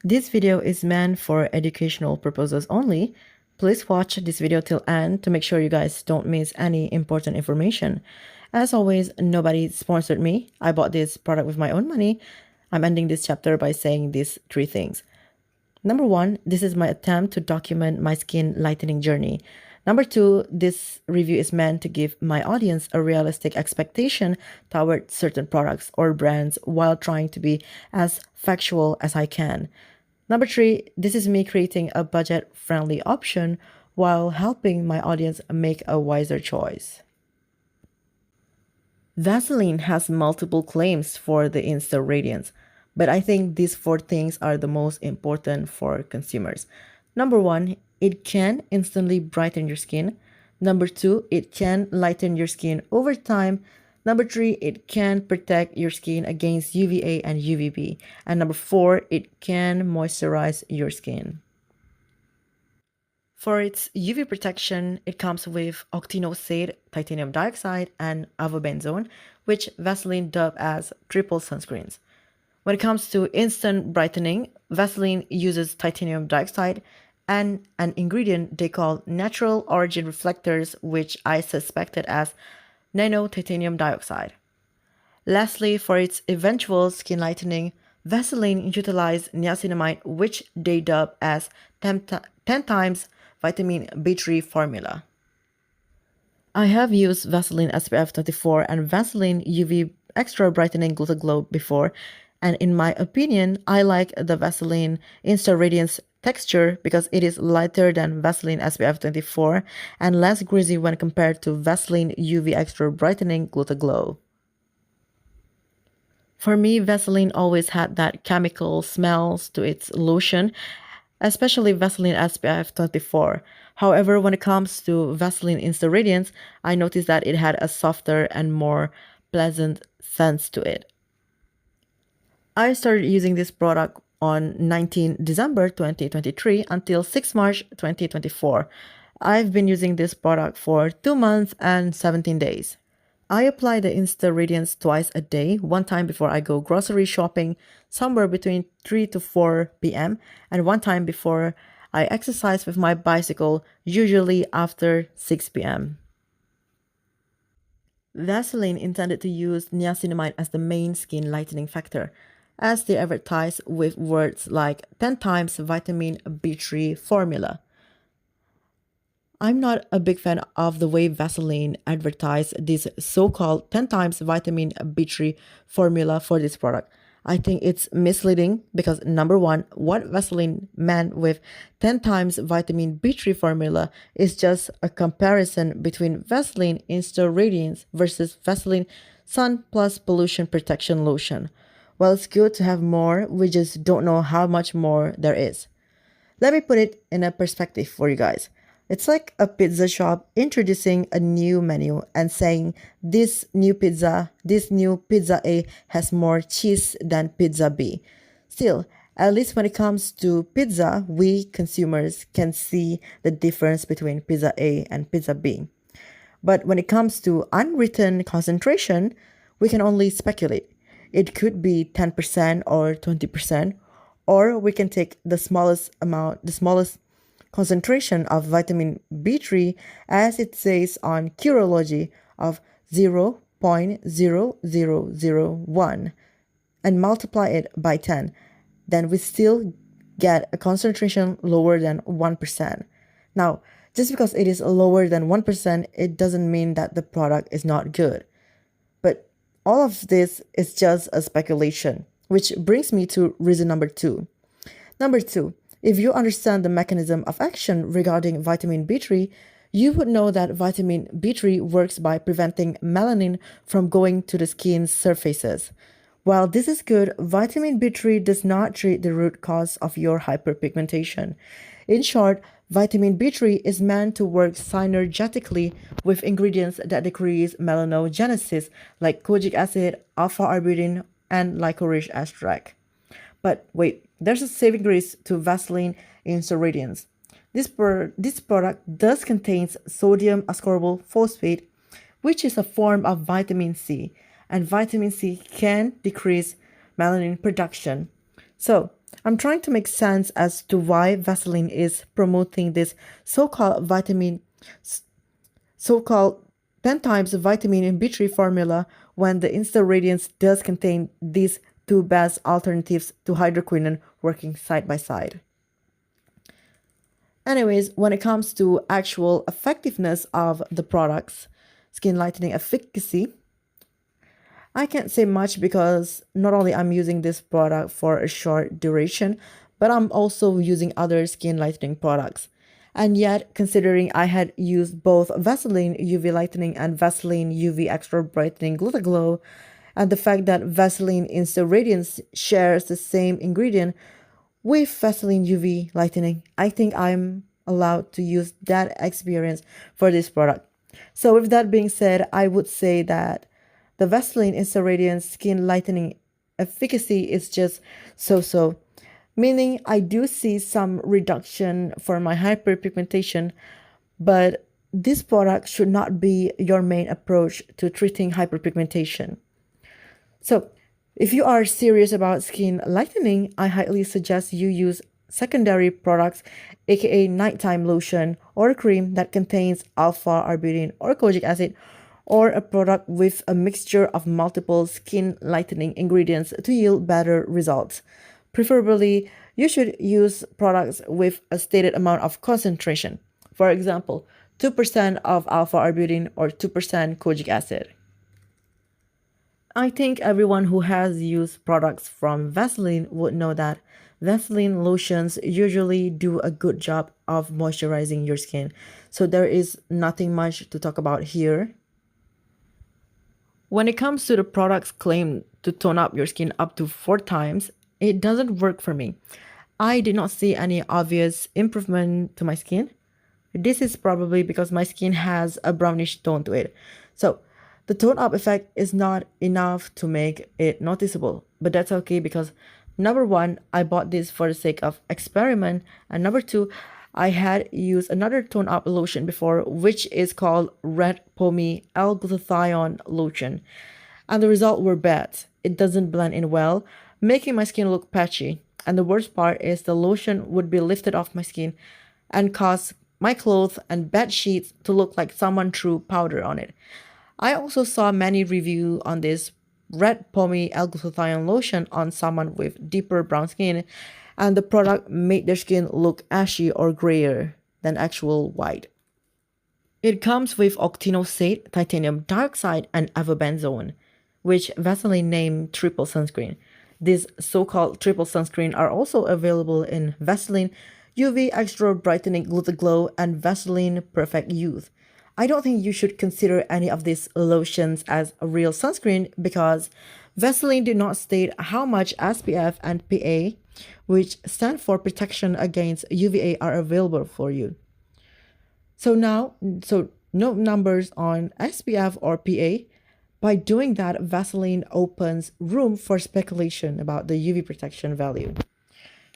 This video is meant for educational purposes only. Please watch this video till end to make sure you guys don't miss any important information. As always, nobody sponsored me. I bought this product with my own money. I'm ending this chapter by saying these three things. Number one, this is my attempt to document my skin lightening journey. Number two, this review is meant to give my audience a realistic expectation toward certain products or brands while trying to be as factual as I can. Number three, this is me creating a budget-friendly option while helping my audience make a wiser choice. Vaseline has multiple claims for the Insta Radiance, but I think these four things are the most important for consumers. Number one, it can instantly brighten your skin. Number two, it can lighten your skin over time. Number three, it can protect your skin against UVA and UVB. And number four, it can moisturize your skin. For its UV protection, it comes with octinoxate, titanium dioxide, and avobenzone, which Vaseline dubbed as triple sunscreens. When it comes to instant brightening, Vaseline uses titanium dioxide and an ingredient they call natural origin reflectors, which I suspected as nano titanium dioxide. Lastly, for its eventual skin lightening, Vaseline utilized niacinamide, which they dub as 10 times vitamin B3 formula. I have used Vaseline SPF 24 and Vaseline UV Extra Brightening Glow before, and in my opinion, I like the Vaseline Insta Radiance texture because it is lighter than Vaseline SPF 24 and less greasy when compared to Vaseline UV Extra Brightening Glow. For me, Vaseline always had that chemical smells to its lotion, especially Vaseline SPF 24. However, when it comes to Vaseline Insta Radiance, I noticed that it had a softer and more pleasant sense to it. I started using this product on 19 December 2023 until 6 March 2024. I've been using this product for 2 months and 17 days. I apply the Insta Radiance twice a day, one time before I go grocery shopping, somewhere between 3 to 4 p.m., and one time before I exercise with my bicycle, usually after 6 p.m. Vaseline intended to use niacinamide as the main skin lightening factor, as they advertise with words like 10 times vitamin B3 formula. I'm not a big fan of the way Vaseline advertised this so-called 10 times vitamin B3 formula for this product. I think it's misleading because number one, what Vaseline meant with 10 times vitamin B3 formula is just a comparison between Vaseline Insta Radiance versus Vaseline Sun Plus Pollution Protection Lotion. While it's good to have more, we just don't know how much more there is. Let me put it in a perspective for you guys. It's like a pizza shop introducing a new menu and saying this new pizza A has more cheese than pizza B. Still, at least when it comes to pizza, we consumers can see the difference between pizza A and pizza B. But when it comes to unwritten concentration, we can only speculate. It could be 10% or 20%, or we can take the smallest concentration of vitamin B3 as it says on Curology of 0.0001 and multiply it by 10. Then we still get a concentration lower than 1%. Now, just because it is lower than 1%, it doesn't mean that the product is not good. But all of this is just a speculation, which brings me to reason number two. Number two, if you understand the mechanism of action regarding vitamin B3, you would know that vitamin B3 works by preventing melanin from going to the skin's surfaces. While this is good, vitamin B3 does not treat the root cause of your hyperpigmentation. In short, vitamin B3 is meant to work synergetically with ingredients that decrease melanogenesis like kojic acid, alpha-arbutin, and licorice extract. But wait, there's a saving grace to Vaseline Insta Radiance. This product does contain sodium ascorbyl phosphate, which is a form of vitamin C, and vitamin C can decrease melanin production. So, I'm trying to make sense as to why Vaseline is promoting this so-called so-called 10 times vitamin B3 formula when the Insta Radiance does contain these two best alternatives to hydroquinone working side by side. Anyways, when it comes to actual effectiveness of the products, skin lightening efficacy, I can't say much because not only I'm using this product for a short duration, but I'm also using other skin lightening products. And yet, considering I had used both Vaseline UV Lightening and Vaseline UV Extra Brightening Glow, and the fact that Vaseline Insta Radiance shares the same ingredient with Vaseline UV Lightening, I think I'm allowed to use that experience for this product. So with that being said, I would say that the Vaseline Insta Radiance Skin Lightening efficacy is just so-so, meaning I do see some reduction for my hyperpigmentation, but this product should not be your main approach to treating hyperpigmentation. So, if you are serious about skin lightening, I highly suggest you use secondary products, aka nighttime lotion or cream that contains alpha-arbutin or kojic acid, or a product with a mixture of multiple skin lightening ingredients to yield better results. Preferably, you should use products with a stated amount of concentration. For example, 2% of alpha-arbutin or 2% kojic acid. I think everyone who has used products from Vaseline would know that Vaseline lotions usually do a good job of moisturizing your skin, so there is nothing much to talk about here. When it comes to the products claimed to tone up your skin up to 4 times, it doesn't work for me. I did not see any obvious improvement to my skin. This is probably because my skin has a brownish tone to it. So, the tone up effect is not enough to make it noticeable, but that's okay because number one, I bought this for the sake of experiment, and number two, I had used another tone up lotion before, which is called Red Pomy L-Glutathione lotion, and the results were bad. It doesn't blend in well, making my skin look patchy, and the worst part is the lotion would be lifted off my skin and cause my clothes and bed sheets to look like someone threw powder on it. I also saw many reviews on this Red Pomy L-Glutathione lotion on someone with deeper brown skin, and the product made their skin look ashy or grayer than actual white. It comes with octinoxate, titanium dioxide, and avobenzone, which Vaseline named triple sunscreen. These so-called triple sunscreen are also available in Vaseline UV Extra Brightening Glow and Vaseline Perfect Youth. I don't think you should consider any of these lotions as a real sunscreen because Vaseline did not state how much SPF and PA, which stand for protection against UVA, are available for you. So no numbers on SPF or PA. By doing that, Vaseline opens room for speculation about the UV protection value.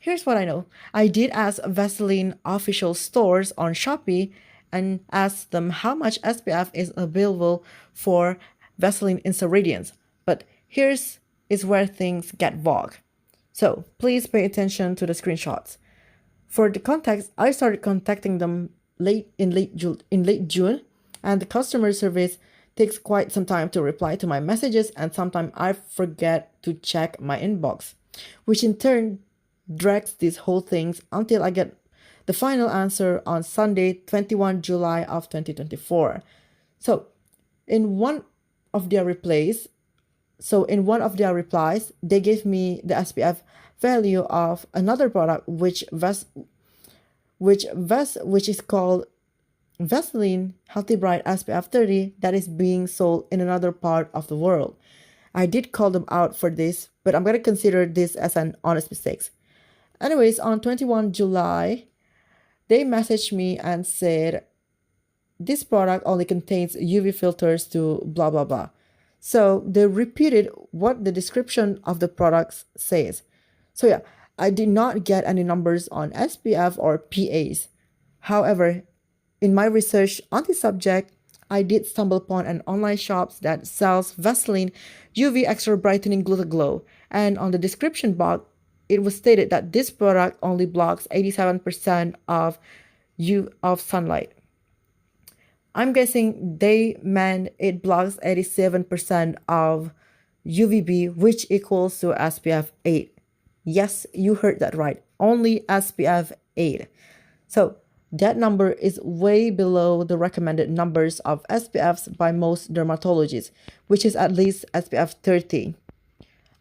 Here's what I know. I did ask Vaseline official stores on Shopee and asked them how much SPF is available for Vaseline Insta Radiance. But here's is where things get vague. So please pay attention to the screenshots. For the context, I started contacting them in late June, and the customer service takes quite some time to reply to my messages, and sometimes I forget to check my inbox, which in turn drags these whole things until I get the final answer on Sunday, 21 July of 2024. So, in one of their replies, they gave me the SPF value of another product, which is called Vaseline Healthy Bright SPF 30 that is being sold in another part of the world. I did call them out for this, but I'm going to consider this as an honest mistake. Anyways, on 21 July, they messaged me and said, this product only contains UV filters to blah, blah, blah. So they repeated what the description of the products says. So yeah, I did not get any numbers on SPF or PAs. However, in my research on this subject, I did stumble upon an online shop that sells Vaseline UV Extra Brightening Glow, and on the description box, it was stated that this product only blocks 87% of sunlight. I'm guessing they meant it blocks 87% of UVB, which equals to SPF 8. Yes, you heard that right. Only SPF 8. So that number is way below the recommended numbers of SPFs by most dermatologists, which is at least SPF 30.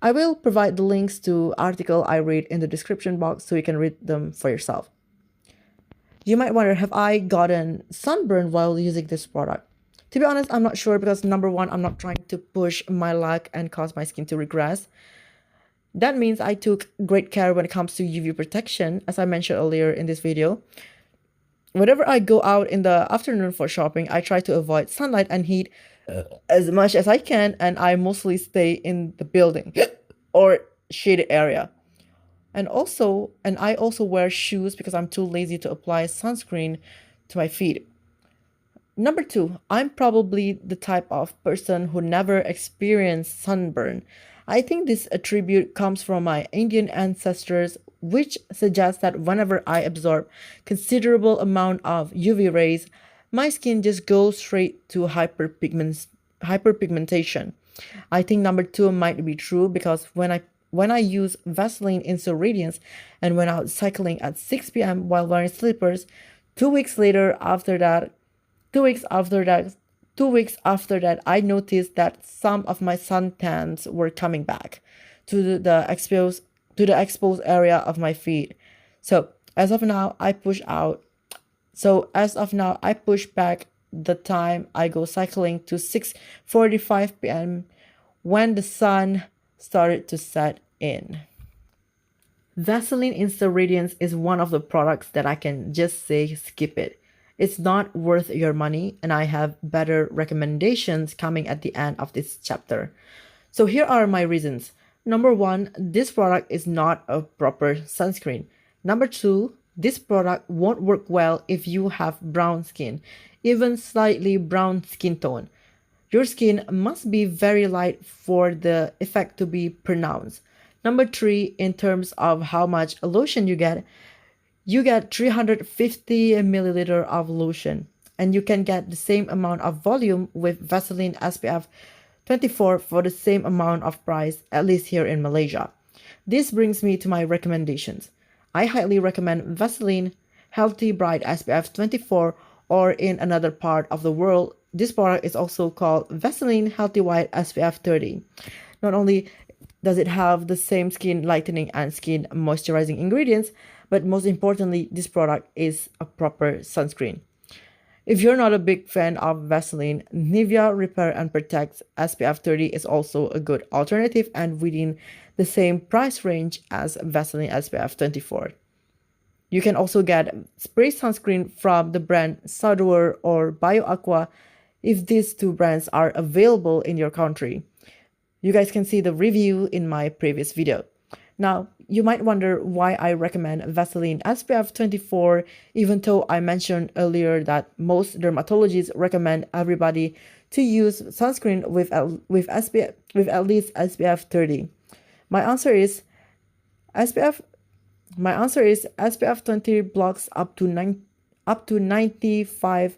I will provide the links to article I read in the description box so you can read them for yourself. You might wonder, have I gotten sunburn while using this product? To be honest, I'm not sure because number one, I'm not trying to push my luck and cause my skin to regress. That means I took great care when it comes to UV protection, as I mentioned earlier in this video. Whenever I go out in the afternoon for shopping, I try to avoid sunlight and heat as much as I can, and I mostly stay in the building or shaded area. And I also wear shoes because I'm too lazy to apply sunscreen to my feet. Number two, I'm probably the type of person who never experienced sunburn. I think this attribute comes from my Indian ancestors, which suggests that whenever I absorb considerable amount of UV rays, my skin just goes straight to hyperpigmentation. I think number two might be true because when I use Vaseline Insta Radiance and went out cycling at 6 p.m. while wearing slippers, 2 weeks after that, I noticed that some of my suntans were coming back to the exposed area of my feet. So as of now, I push back the time I go cycling to 6:45 p.m. when the sun started to set in. Vaseline Insta Radiance is one of the products that I can just say skip it. It's not worth your money, and I have better recommendations coming at the end of this chapter. So here are my reasons. Number one, this product is not a proper sunscreen. Number two, this product won't work well if you have brown skin, even slightly brown skin tone. Your skin must be very light for the effect to be pronounced. Number three, in terms of how much lotion you get 350 milliliter of lotion, and you can get the same amount of volume with Vaseline SPF 24 for the same amount of price, at least here in Malaysia. This brings me to my recommendations. I highly recommend Vaseline Healthy Bright SPF 24, or in another part of the world, this product is also called Vaseline Healthy White SPF 30. Not only does it have the same skin lightening and skin moisturizing ingredients, but most importantly, this product is a proper sunscreen. If you're not a big fan of Vaseline, Nivea Repair and Protect SPF 30 is also a good alternative and within the same price range as Vaseline SPF 24. You can also get spray sunscreen from the brand Sadour or BioAqua if these two brands are available in your country. You guys can see the review in my previous video. Now, you might wonder why I recommend Vaseline SPF 24, even though I mentioned earlier that most dermatologists recommend everybody to use sunscreen with at least SPF 30. My answer is SPF 20 blocks up to 95%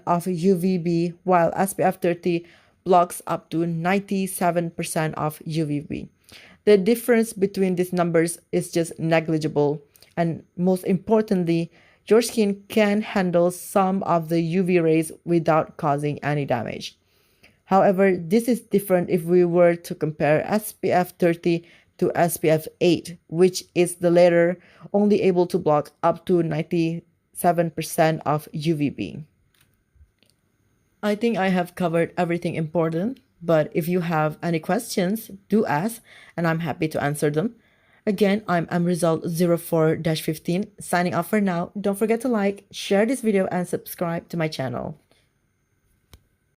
of UVB, while SPF 30 blocks up to 97% of UVB. The difference between these numbers is just negligible, and most importantly, your skin can handle some of the UV rays without causing any damage. However, this is different if we were to compare SPF 30 to SPF 8, which is the latter only able to block up to 97% of UVB. I think I have covered everything important, but if you have any questions, do ask, and I'm happy to answer them. Again, I'm mresult04-15, signing off for now. Don't forget to like, share this video, and subscribe to my channel.